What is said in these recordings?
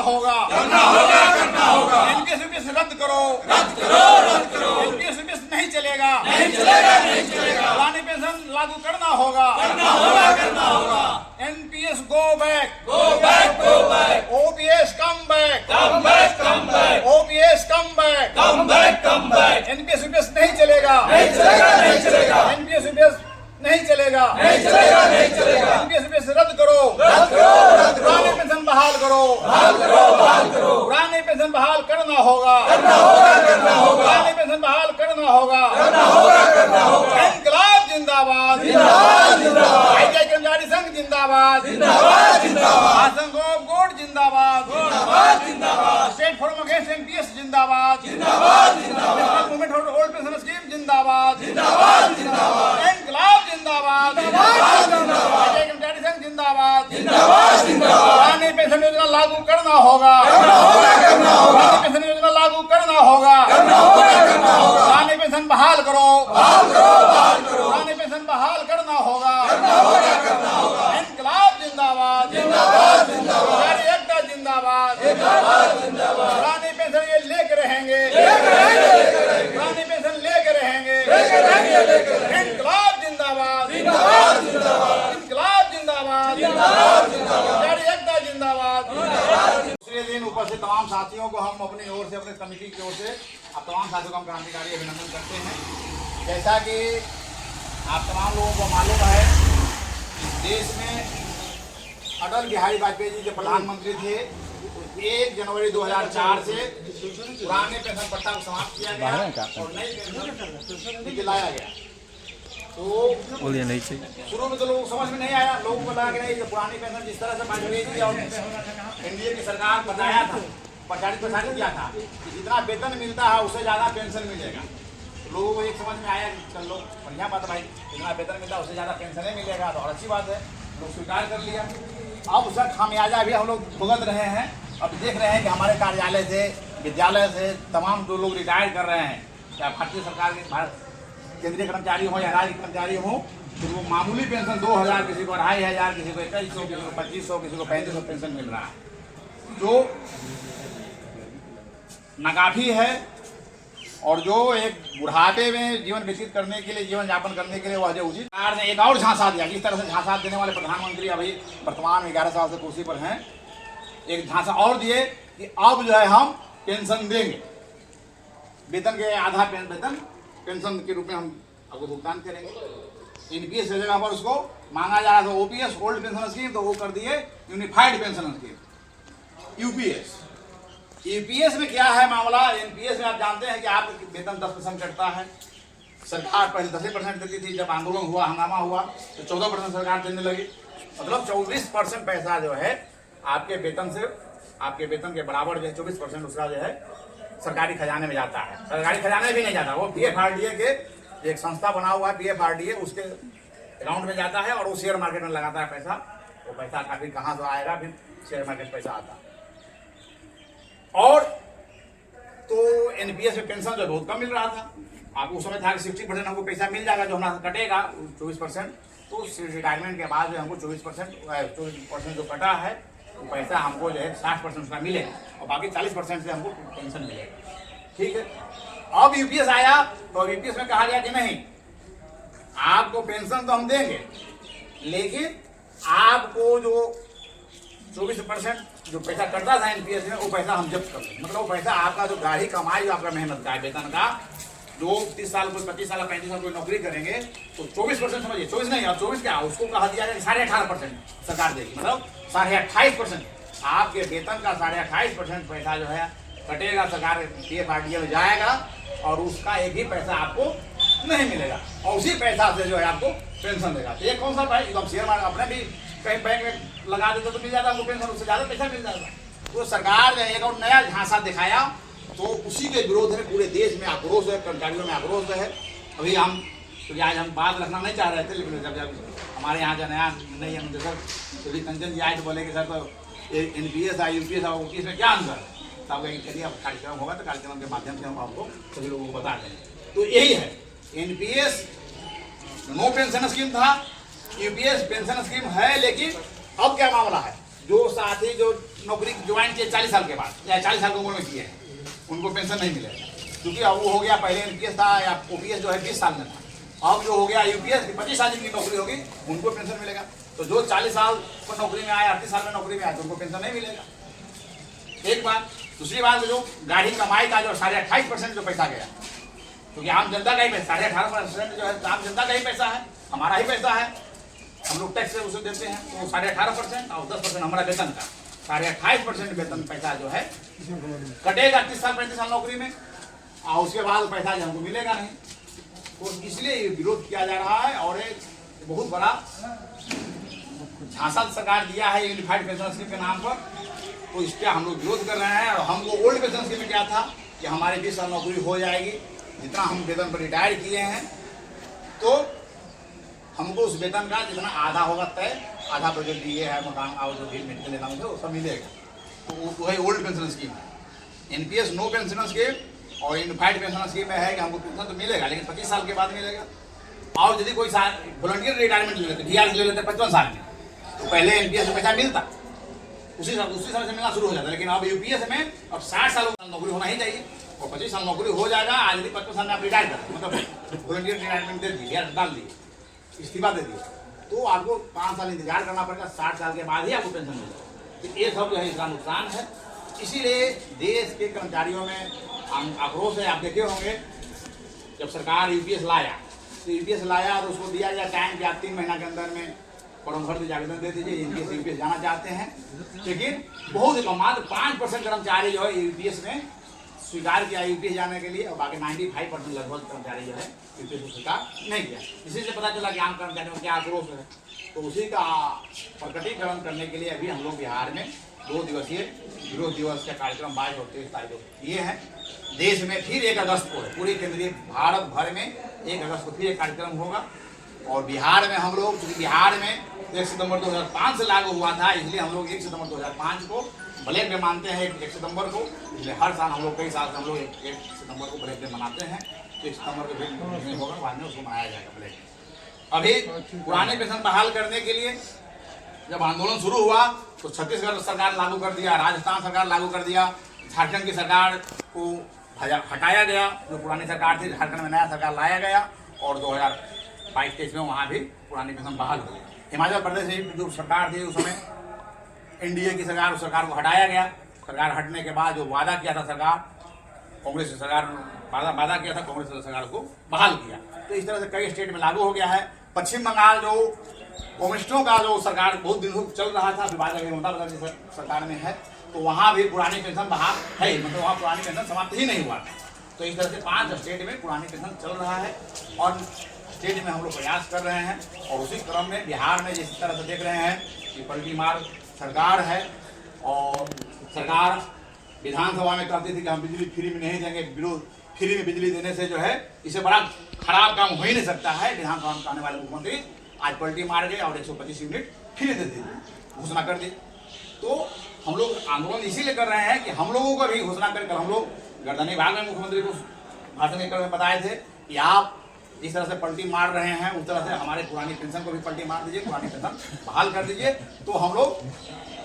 होगा, करना होगा, करना होगा। एनपीएस यूपीएस रद्द करो, रद्द करो, रद्द करो। एनपीएस यूपीएस नहीं चलेगा, नहीं चलेगा, नहीं चलेगा। पुरानी पेंशन लागू करना होगा, करना होगा, करना होगा। NPS go back, go back, go back. OPS come back, come back, come back. OPS come back, come back, come back. NPS UPS नहीं चलेगा, नहीं चलेगा, नहीं चलेगा। एनपीएस यूपीएस नहीं चलेगा, नहीं चलेगा, नहीं चलेगा। एनपीएस यूपीएस रद्द करो, रद्द करो, रद्द करो। पुरानी पेंशन बहाल करो, बहाल करो, बहाल करो। पुरानी पेंशन बहाल करना होगा, करना होगा, करना होगा। पुरानी पेंशन बहाल करना होगा, करना होगा, करना होगा। इनकलाब जिंदाबाद, जिंदाबाद, जिंदाबाद। आईटीआई कर्मचारी संघ जिंदाबाद, जिंदाबाद, जिंदाबाद। आसंग ऑफ गोड जिंदाबाद, जिंदाबाद, जिंदाबाद। स्टेट फोरम अगेंस्ट एनपीएस जिंदाबाद, जिंदाबाद, जिंदाबाद। Movement for old pension scheme जिंदाबाद, जिंदाबाद, जिंदाबाद। इनकलाब जिंदाबाद, जिंदाबाद, जिंदाबाद। आईटीआई कर्मचारी संघ जिंदाबाद, जिंदाबाद, जिंदाबाद। पुरानी पेंशन योजना लागू करना होगा, करना होगा, करना होगा। पुरानी पेंशन योजना लागू करना होगा, करना होगा, करना होगा। पुरानी पेंशन बहाल करो, बहाल करो, बहाल करो। पुरानी पेंशन बहाल करना होगा, करना होगा, करना होगा। इनकलाब जिंदाबाद, जिंदाबाद, जिंदाबाद। सरकारी एकता जिंदाबाद, जिंदाबाद, जिंदाबाद। पुरानी पेंशन ये लेके रहेंगे, लेकर रहेंगे, लेकर रहेंगे। पुरानी पेंशन लेके रहेंगे, लेकर रहेंगे, लेकर रहेंगे। इनकलाब जिंदाबाद, जिंदाबाद, जिंदाबाद। इनकलाब जिंदाबाद, जिंदाबाद, जिंदाबाद। सरकारी एकता जिंदाबाद। जिंदाबाद। दूसरे दिन उपस्थित तमाम साथियों को हम अपनी ओर से, अपने कमेटी की ओर से आप तमाम साथियों का हम क्रांतिकारी अभिनंदन करते हैं। जैसा कि आप तमाम लोगों को मालूम है, इस देश में अटल बिहारी वाजपेयी जी जो प्रधानमंत्री थे, 1 जनवरी 2004 से पुराने पेंशन पट्टा को समाप्त किया गया और नई पेंशन लाया गया। तो बोलिए नहीं चाहिए। शुरू में तो लोग समझ में नहीं आया, लोगों को लगा कि नहीं, पुरानी पेंशन जिस तरह से वाजपेयी जी और एनडीए की सरकार बताया था, प्रचारित किया था कि जितना वेतन मिलता है उससे ज़्यादा पेंशन मिलेगा। तो लोगों को एक समझ में आया कि चल लो बढ़िया बात है भाई, जितना वेतन मिलता है उससे ज़्यादा पेंशन मिलेगा, तो और अच्छी बात है, लोग स्वीकार कर लिया। अब उसका खामियाजा भी हम लोग भुगत रहे हैं। अब देख रहे हैं कि हमारे कार्यालय से, विद्यालय से तमाम जो लोग रिटायर कर रहे हैं, चाहे भारतीय सरकार के, भारत केंद्रीय कर्मचारी हो या राज्य कर्मचारी हो, तो वो मामूली पेंशन 2000, किसी को 2500, किसी को 2100, किसी को 2500, किसी को 3500 पेंशन मिल रहा है, जो नाकाफी है। और जो एक बुढ़ापे में जीवन व्यतीत करने के लिए, जीवन यापन करने के लिए वह जो उचित सरकार ने एक और झांसा दिया। जिस तरह से झांसा देने वाले प्रधानमंत्री अभी वर्तमान में 11 साल से कुर्सी पर हैं, एक झांसा और दिए कि अब जो है हम पेंशन देंगे, वेतन के आधा वेतन पेंशन के रूप में हम आपको भुगतान करेंगे। एनपीएस की जगह पर उसको मांगा जा रहा था ओपीएस, ओल्ड पेंशन स्कीम, तो वो कर दिए unified pension scheme, UPS. UPS में क्या है मामला? एनपीएस में आप जानते हैं कि आपका वेतन 10% कटता है। सरकार पहले 10% देती थी, जब आंदोलन हुआ, हंगामा हुआ, तो 14% सरकार देने लगी। मतलब 24% पैसा जो है आपके वेतन से, आपके वेतन के बराबर जो है 24% उसका जो है सरकारी खजाने में जाता है। सरकारी खजाने में भी नहीं जाता, वो पीएफआरडीए के एक संस्था बना हुआ है, पीएफआरडीए, उसके अकाउंट में जाता है और वो शेयर मार्केट में लगाता है पैसा। वो पैसा काफी कहाँ से आएगा, फिर शेयर मार्केट पैसा आता है। और तो एनपीएस में पेंशन जो बहुत कम मिल रहा था, आपको उस समय था कि 60% हमको पैसा मिल जाएगा, जो हमारा कटेगा 24%, तो रिटायरमेंट के बाद जो हमको 24% जो कटा है वो पैसा हमको जो है 60% उसका मिलेगा और बाकी 40% से हमको पेंशन मिलेगा। ठीक है। अब यूपीएस आया तो यूपीएस में कहा गया कि नहीं, आपको पेंशन तो हम देंगे, लेकिन आपको जो 24% जो पैसा कटता था एनपीएस में, वो पैसा हम जब्त कर लेंगे। मतलब वो पैसा आपका जो गाढ़ी कमाई, जो आपका मेहनत का वेतन का, जो 30 साल, कोई 25 साल, 35 साल कोई नौकरी करेंगे, तो 24% समझिए, 24 नहीं, और 24 क्या, उसको कहा दिया जाए 18.5% सरकार देगी। मतलब 28.5% आपके वेतन का 28.5% पैसा जो है कटेगा, सरकार पीएफआरडीए में जाएगा और उसका एक ही पैसा आपको नहीं मिलेगा और उसी पैसा से जो है आपको पेंशन देगा। तो ये कौन सा भाई, एकदम शेयर मार्केट अपने भी कहीं बैंक में लगा देते तो मिल जाता हमको पेंशन, उससे ज़्यादा पैसा मिल जाएगा। तो सरकार ने एक और नया झांसा दिखाया, तो उसी के विरोध में पूरे देश में आक्रोश है, कर्मचारियों में आक्रोश है। अभी हम तो आज हम बात रखना नहीं चाह रहे थे, लेकिन जब हमारे यहाँ जो नया नहीं है सर, तो कंचन जी आए तो बोले कि सर तो एनपीएस है, यूपीएस है, ओपीएस में क्या अंतर है? तब कहिए अब कार्यक्रम होगा तो कार्यक्रम के माध्यम से हम आपको सभी लोगों को बता देंगे। तो यही है, एनपीएस नो पेंशन स्कीम था, यूपीएस पेंशन स्कीम है, लेकिन अब क्या मामला है, जो साथी जो नौकरी ज्वाइन किए 40 साल के बाद या 40 साल की उम्र में किए हैं, उनको पेंशन नहीं मिलेगा, क्योंकि अब वो हो गया, पहले एनपीएस था या ओपीएस जो है 20 साल में था, अब जो हो गया यूपीएस 25 साल की नौकरी होगी उनको पेंशन मिलेगा। तो जो 40 साल पर नौकरी में आया, 38 साल में नौकरी में आया तो उनको पेंशन नहीं मिलेगा, एक बात। दूसरी बात, जो गाड़ी कमाई का जो 28.5% जो पैसा गया, क्योंकि आम जनता का ही पैसा, 18.5% जो है आम जनता का ही पैसा है, हमारा ही पैसा है, हम लोग टैक्स से उसे देते हैं, तो 18.5% और 10% हमारा वेतन का 28.5% वेतन पैसा जो है कटेगा 30 साल 35 साल नौकरी में, और उसके बाद पैसा जो हमको मिलेगा नहीं। तो इसलिए ये विरोध किया जा रहा है, और एक बहुत बड़ा झांसा सरकार दिया है यूनिफाइड पेंशन स्कीम के नाम पर, तो इसका हम लोग विरोध कर रहे हैं। और हमको ओल्ड पेंशन स्कीम में क्या था कि हमारे 20 साल नौकरी हो जाएगी, जितना हम वेतन पर रिटायर किए हैं तो हमको उस वेतन का जितना आधा होगा तय, आधा तो जो दिए है मकान और जो भी मेडिकल लेना मुझे वो सब मिलेगा, तो वो है ओल्ड पेंशन स्कीम है। एनपीएस नो पेंशन स्कीम और यूनिफाइड पेंशन स्कीम में है कि हमको पेंशन तो मिलेगा, लेकिन 25 साल के बाद मिलेगा। और यदि कोई वॉलंटियर रिटायरमेंट ले लेते, डीआर ले लेते 55 साल में, तो पहले एनपीएस में पैसा मिलता, उसी समय से मिलना शुरू हो जाता, लेकिन अब यूपीएस में अब 60 साल नौकरी होना ही चाहिए, और 25 साल नौकरी हो जाएगा। आज यदि 55 साल में आप रिटायर कर, मतलब वॉलंटियर रिटायरमेंट दे दिए, डाल दिए, इस्तीफा दे दिए, तो आपको 5 साल इंतजार करना पड़ेगा, 60 साल के बाद ही आपको पेंशन मिलेगा। तो ये सब जो है इसका नुकसान है। इसीलिए देश के कर्मचारियों में आक्रोश है। आप देखे होंगे जब सरकार यूपीएस लाया, तो यूपीएस लाया तो उसको दिया गया टाइम कि आप 3 महीना के अंदर में फॉर्म भर दीजिए, आवेदन दे दीजिए, यूपीएस जाना चाहते हैं। लेकिन बहुत ही कम, मात्र 5% कर्मचारी जो है यूपीएस में स्वीकार किया यूपीएस जाने के लिए, और बाकी 95% लगभग कर्मचारी जो है यूपीएस को स्वीकार नहीं किया। इसी से पता चला कि आम कर्मचारियों में क्या आक्रोश है। तो उसी का प्रकटीकरण करने के लिए अभी हम लोग बिहार में 2 दिवसीय विरोध दिवस का कार्यक्रम 22 और 23 तारीख को किए हैं। देश में फिर 1 अगस्त को पूरे केंद्रीय भारत भर में 1 अगस्त को फिर एक कार्यक्रम होगा। और बिहार में हम लोग, क्योंकि बिहार में 1 सितंबर 2005 से लागू हुआ था, इसलिए हम लोग 1 सितंबर 2005 को ब्लैक डे मानते हैं, 1 सितंबर को। इसलिए हर साल हम लोग, कई साल से हम लोग 1 सितंबर को ब्लैक डे मनाते हैं। तो 1 सितंबर को फिर होगा, बाद में उसको मनाया जाएगा ब्लैक डे। अभी पुराने पेंशन बहाल करने के लिए जब आंदोलन शुरू हुआ तो छत्तीसगढ़ सरकार लागू कर दिया, राजस्थान सरकार लागू कर दिया, झारखंड की सरकार को हटाया गया, जो पुरानी सरकार थी, झारखंड में नया सरकार लाया गया, और 2022-23 में वहाँ भी पुरानी पेंशन बहाल हो गई। हिमाचल प्रदेश में जो सरकार थी उस समय एनडीए की सरकार, उस सरकार को हटाया गया। सरकार हटने के बाद जो वादा किया था सरकार, कांग्रेस की सरकार वादा किया था, कांग्रेस सरकार को बहाल किया। तो इस तरह से कई स्टेट में लागू हो गया है। पश्चिम बंगाल जो कम्युनिस्टों का जो सरकार बहुत दिनों चल रहा था, विभाजन ममता बनर्जी सरकार में है, तो वहाँ भी पुरानी पेंशन बहाल है, मतलब वहाँ पुरानी पेंशन समाप्त ही नहीं हुआ। तो इस तरह से 5 स्टेट में पुरानी पेंशन चल रहा है, और स्टेट में हम लोग प्रयास कर रहे हैं। और उसी क्रम में बिहार में जिस तरह से देख रहे हैं कि पलटी मार सरकार है, और सरकार विधानसभा में कहती थी कि हम बिजली फ्री में नहीं देंगे, विरोध फ्री में बिजली देने से जो है इसे बड़ा खराब काम हो ही नहीं सकता है। विधानसभा में आने वाले मुख्यमंत्री आज पलटी मार गए और 125 यूनिट फ्री दे दी, घोषणा कर दी। तो हम लोग आंदोलन इसीलिए कर रहे हैं कि हम लोगों को भी घोषणा कर, हम लोग गर्दनी भाग में मुख्यमंत्री को भाषण देकर में बताए थे कि आप जिस तरह से पलटी मार रहे हैं उस तरह से हमारे पुरानी पेंशन को भी पलटी मार दीजिए, पुरानी पेंशन बहाल कर दीजिए। तो हम लोग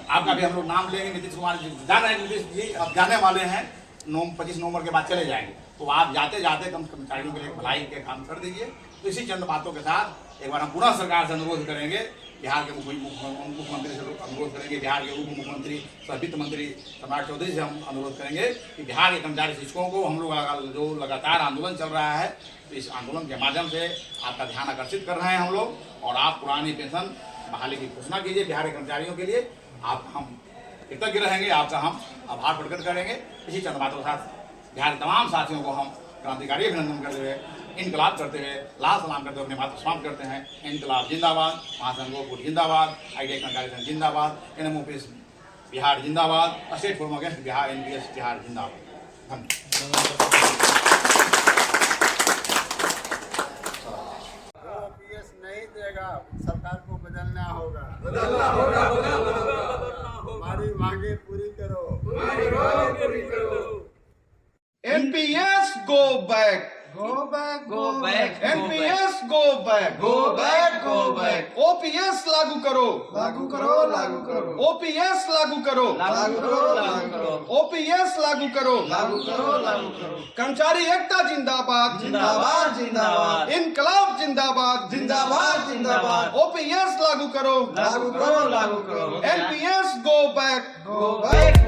आपका भी हम लोग नाम लेंगे, नीतीश कुमार जी जान रहे हैं, नीतीश जी अब जाने वाले हैं, 25 नवंबर के बाद चले जाएंगे। तो आप जाते जाते कम कर्मचारियों के लिए भलाई के काम कर दीजिए। तो इसी चंद बातों के साथ एक बार हम पुनः सरकार से अनुरोध करेंगे, बिहार के मुख्यमंत्री से अनुरोध करेंगे, बिहार के उप मुख्यमंत्री सह वित्त मंत्री सम्राट चौधरी से हम अनुरोध करेंगे कि बिहार के कर्मचारी शिक्षकों को हम लोग जो लगातार आंदोलन चल रहा है, तो इस आंदोलन के माध्यम से आपका ध्यान आकर्षित कर रहे हैं हम लोग, और आप पुरानी पेंशन बहाली की घोषणा कीजिए बिहार के कर्मचारियों के लिए। आप हम कृतज्ञ रहेंगे, आपका हम आभार प्रकट करेंगे। इसी चंद बातों के साथ बिहार के तमाम साथियों को हम क्रांतिकारी अभिनंदन करते हुए, इनकलाब करते हुए, लाल सलाम करते हुए अपनी बात समाप्त करते हैं। इनकलाब जिंदाबाद, महासंघ जिंदाबाद, आईटीआई कर्मचारी संघ जिंदाबाद, एनएमओपीएस बिहार जिंदाबाद, state forum against Bihar NPS Bihar जिंदाबाद। ओपीएस नहीं देगा, सरकार को बदलना होगा, हमारी मांगे पूरी करो। NPS go back. Go back, Go back, go NPS go back, Go back, go back. OPS लागू करो, लागू करो लागू करो OPS लागू करो, लागू करो, लागू करो, OPS लागू करो, लागू करो लागू करो कर्मचारी एकता जिंदाबाद, जिंदाबाद, जिंदाबाद, इनकलाब जिंदाबाद, जिंदाबाद जिंदाबाद OPS लागू करो, लागू करो लागू करो NPS go back, go back